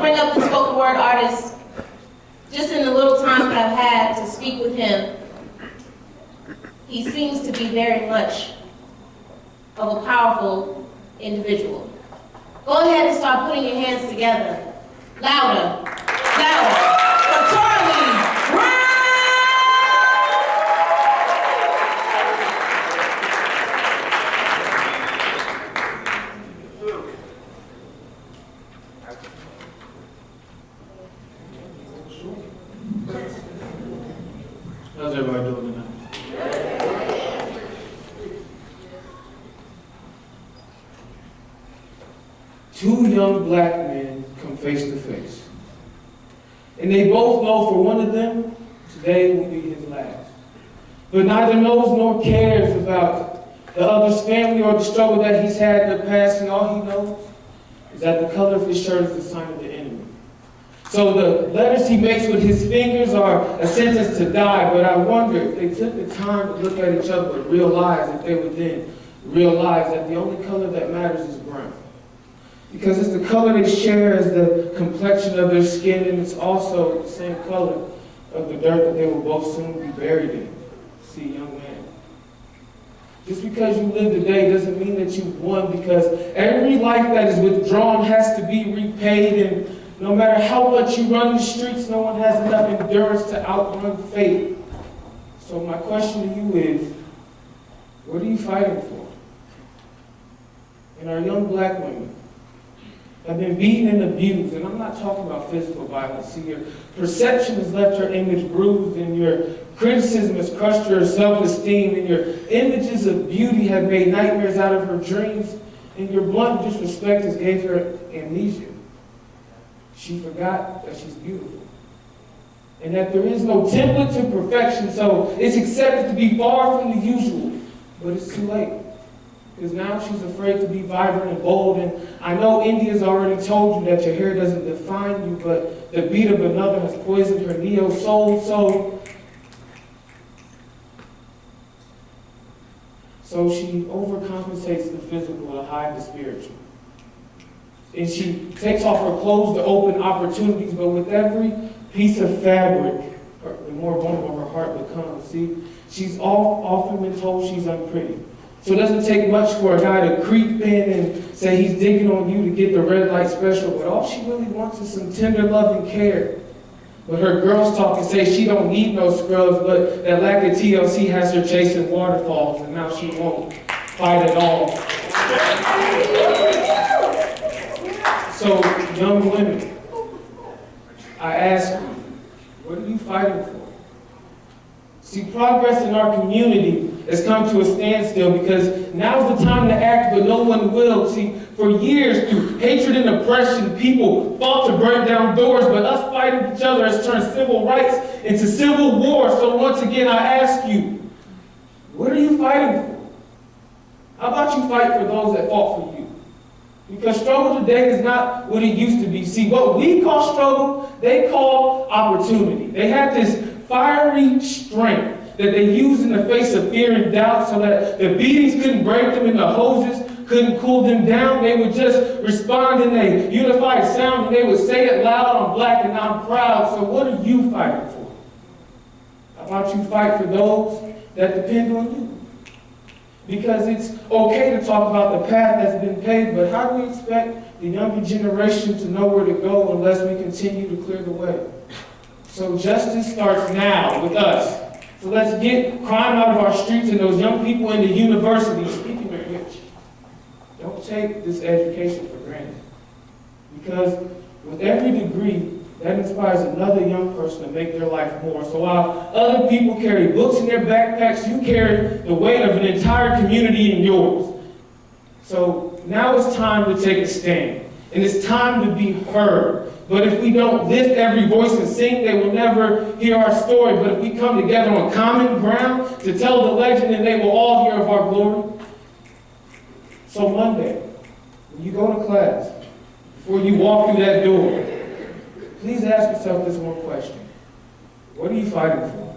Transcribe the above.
bring up the spoken word artist. Just in the little time that I've had to speak with him, he seems to be very much of a powerful individual. Go ahead and start putting your hands together. Louder, louder, for Charlie Brown! How's everybody doing tonight? Two young black men come face to face. And they both know for one of them, today will be his last. But neither knows nor cares about the other's family or the struggle that he's had in the past, and all he knows is that the color of his shirt is the sign of the enemy. So the letters he makes with his fingers are a sentence to die, but I wonder if they took the time to look at each other and realize, if they would then realize that the only color that matters is brown. Because it's the color they share as the complexion of their skin, and it's also the same color of the dirt that they will both soon be buried in. See, young man, just because you live today doesn't mean that you've won, because every life that is withdrawn has to be repaid, and no matter how much you run the streets, no one has enough endurance to outrun fate. So my question to you is, what are you fighting for? And our young black women have been beaten and abused, and I'm not talking about physical violence. See, your perception has left your image bruised, and your criticism has crushed her self-esteem, and your images of beauty have made nightmares out of her dreams, and your blunt disrespect has gave her amnesia. She forgot that she's beautiful, and that there is no template to perfection, so it's accepted to be far from the usual, but it's too late. Because now she's afraid to be vibrant and bold. And I know India's already told you that your hair doesn't define you, but the beat of another has poisoned her neo soul. So she overcompensates the physical to hide the spiritual. And she takes off her clothes to open opportunities, but with every piece of fabric, the more vulnerable her heart becomes. See, she's often been told she's unpretty. So it doesn't take much for a guy to creep in and say he's digging on you to get the red light special, but all she really wants is some tender love and care. But her girls talk and say she don't need no scrubs, but that lack of TLC has her chasing waterfalls, and now she won't fight at all. So, young women, I ask you, what are you fighting for? See, progress in our community has come to a standstill because now's the time to act, but no one will. See, for years, through hatred and oppression, people fought to break down doors, but us fighting each other has turned civil rights into civil war. So once again, I ask you, what are you fighting for? How about you fight for those that fought for you? Because struggle today is not what it used to be. See, what we call struggle, they call opportunity. They had this fiery strength that they used in the face of fear and doubt so that the beatings couldn't break them and the hoses couldn't cool them down. They would just respond in a unified sound, and they would say it loud, "I'm black and I'm proud." So what are you fighting for? How about you fight for those that depend on you? Because it's okay to talk about the path that's been paved, but how do we expect the younger generation to know where to go unless we continue to clear the way? So justice starts now with us. So let's get crime out of our streets and those young people into universities. Speaking of which, don't take this education for granted. Because with every degree, that inspires another young person to make their life more. So while other people carry books in their backpacks, you carry the weight of an entire community in yours. So now it's time to take a stand. And it's time to be heard. But if we don't lift every voice and sing, they will never hear our story. But if we come together on common ground to tell the legend, then they will all hear of our glory. So Monday, when you go to class, before you walk through that door, please ask yourself this one question. What are you fighting for?